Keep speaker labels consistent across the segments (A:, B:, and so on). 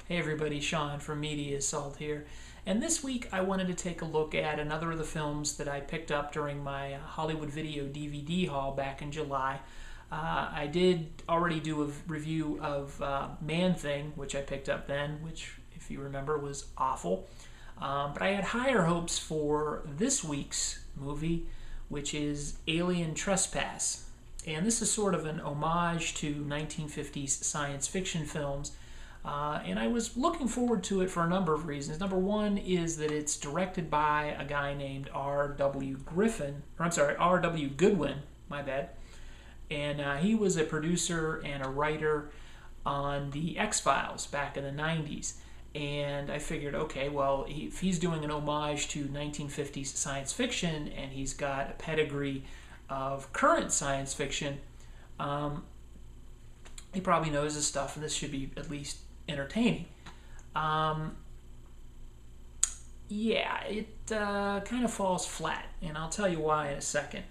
A: Hey everybody, Sean from MediaAssault here. And this week I wanted to take a look at another of the films that I picked up during my Hollywood Video DVD haul back in July. I did already do a review of Man-Thing, which I picked up then, which, if you remember, was awful. But I had higher hopes for this week's movie, which is Alien Trespass. And this is sort of an homage to 1950s science fiction films. And I was looking forward to it for a number of reasons. Number one is that it's directed by a guy named R.W. Goodwin, my bad. And he was a producer and a writer on the X-Files back in the 90s. And I figured, okay, well, if he's doing an homage to 1950s science fiction and he's got a pedigree of current science fiction, he probably knows his stuff, and this should be at least entertaining. It kind of falls flat, and I'll tell you why in a second.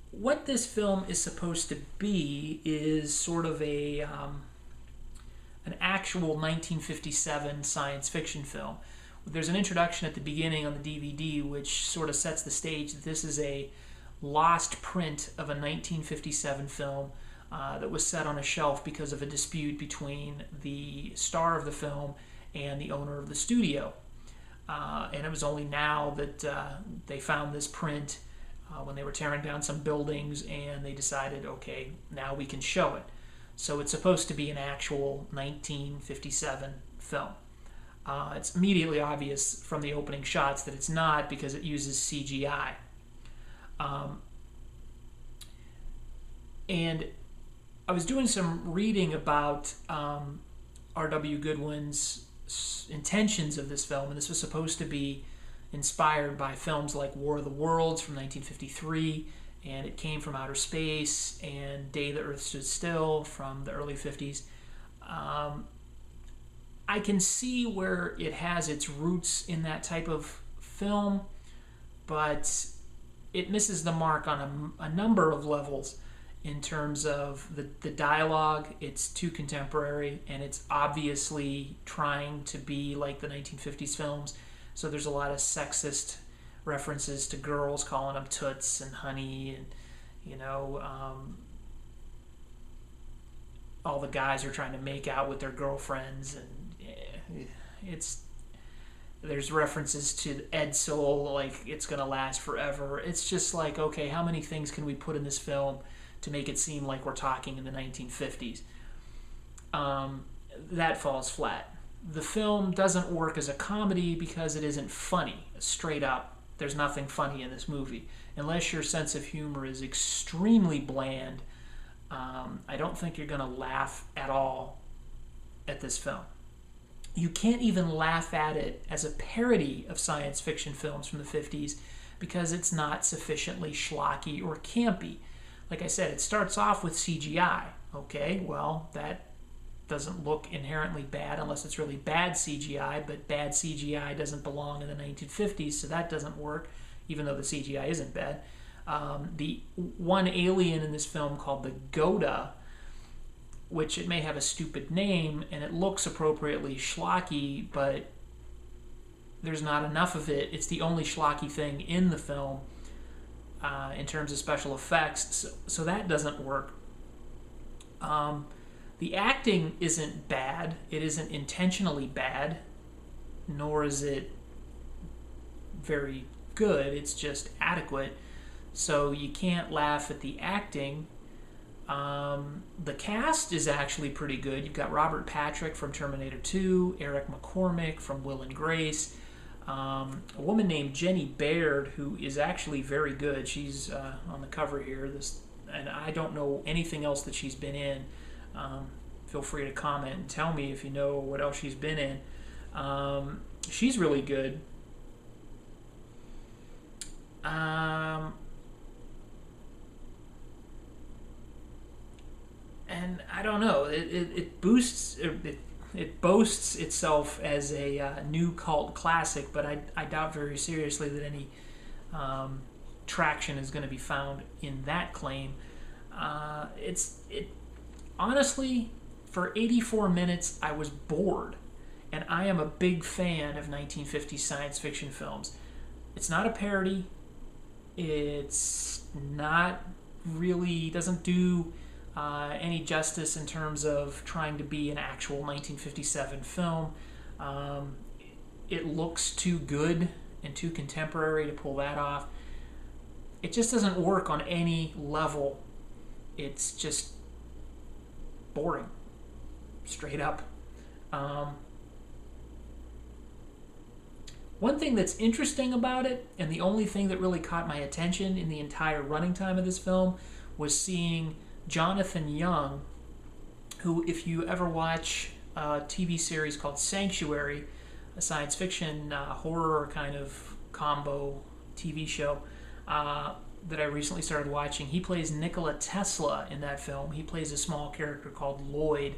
A: What this film is supposed to be is sort of an actual 1957 science fiction film. There's an introduction at the beginning on the DVD which sort of sets the stage that this is a lost print of a 1957 film that was set on a shelf because of a dispute between the star of the film and the owner of the studio. And it was only now that they found this print when they were tearing down some buildings, and they decided, okay, now we can show it. So it's supposed to be an actual 1957 film. It's immediately obvious from the opening shots that it's not, because it uses CGI. And I was doing some reading about R.W. Goodwin's intentions of this film, and this was supposed to be inspired by films like War of the Worlds from 1953, and It Came from Outer Space, and Day the Earth Stood Still from the early 50s. I can see where it has its roots in that type of film, but it misses the mark on a number of levels. In terms of the dialogue, it's too contemporary, and it's obviously trying to be like the 1950s films. So there's a lot of sexist references to girls, calling them toots and honey, and all the guys are trying to make out with their girlfriends, and there's references to Edsel, like it's gonna last forever. It's just like, okay, how many things can we put in this film to make it seem like we're talking in the 1950s? That falls flat. The film doesn't work as a comedy because it isn't funny. Straight up, there's nothing funny in this movie. Unless your sense of humor is extremely bland, I don't think you're going to laugh at all at this film. You can't even laugh at it as a parody of science fiction films from the 50s because it's not sufficiently schlocky or campy. Like I said, it starts off with CGI. Okay, well, that doesn't look inherently bad unless it's really bad CGI, but bad CGI doesn't belong in the 1950s, so that doesn't work, even though the CGI isn't bad. The one alien in this film called the Goda, which it may have a stupid name, and it looks appropriately schlocky, but there's not enough of it. It's the only schlocky thing in the film in terms of special effects, so that doesn't work. The acting isn't bad. It isn't intentionally bad, nor is it very good. It's just adequate. So you can't laugh at the acting. The cast is actually pretty good. You've got Robert Patrick from Terminator 2, Eric McCormack from Will and Grace, a woman named Jenni Baird, who is actually very good. She's on the cover here. And I don't know anything else that she's been in. Feel free to comment and tell me if you know what else she's been in. She's really good. And I don't know. It boasts itself as a new cult classic, but I doubt very seriously that any traction is going to be found in that claim. Honestly, For 84 minutes, I was bored. And I am a big fan of 1950s science fiction films. It's not a parody. It's not really, doesn't do any justice in terms of trying to be an actual 1957 film. It looks too good and too contemporary to pull that off. It just doesn't work on any level. It's just boring, straight up. One thing that's interesting about it, and the only thing that really caught my attention in the entire running time of this film, was seeing Jonathan Young, who, if you ever watch a TV series called Sanctuary, a science fiction horror kind of combo TV show that I recently started watching, he plays Nikola Tesla in that film. He plays a small character called Lloyd.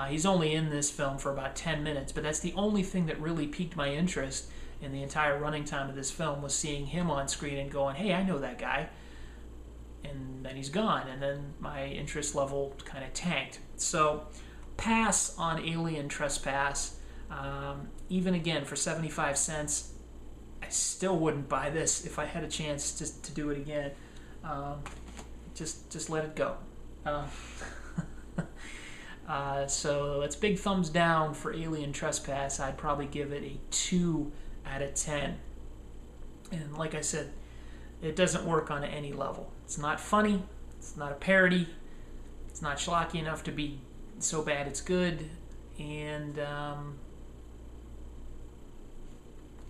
A: He's only in this film for about 10 minutes, but that's the only thing that really piqued my interest in the entire running time of this film, was seeing him on screen and going, hey, I know that guy. And then he's gone, and then my interest level kind of tanked. So, pass on Alien Trespass. Even again, for 75 cents, I still wouldn't buy this if I had a chance to do it again. Just let it go. So that's big thumbs down for Alien Trespass. I'd probably give it a 2 out of 10. And like I said, it doesn't work on any level. It's not funny. It's not a parody. It's not schlocky enough to be so bad it's good. And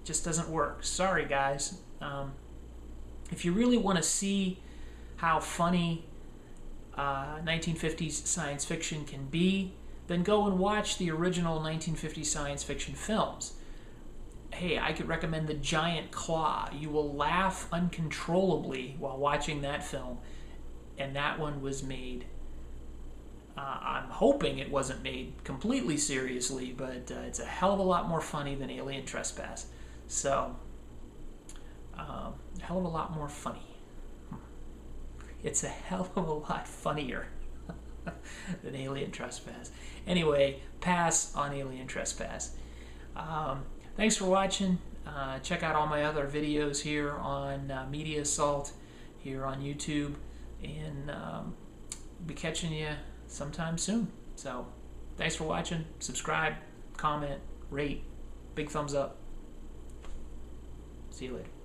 A: just doesn't work. Sorry, guys. If you really want to see how funny 1950s science fiction can be, then go and watch the original 1950s science fiction films. Hey, I could recommend The Giant Claw. You will laugh uncontrollably while watching that film. And that one was made, I'm hoping it wasn't made completely seriously, but it's a hell of a lot more funny than Alien Trespass. So, a hell of a lot more funny. It's a hell of a lot funnier than Alien Trespass. Anyway, pass on Alien Trespass. Thanks for watching. Check out all my other videos here on MediaAssault, here on YouTube, and be catching you sometime soon. So, thanks for watching. Subscribe, comment, rate, big thumbs up. See you later.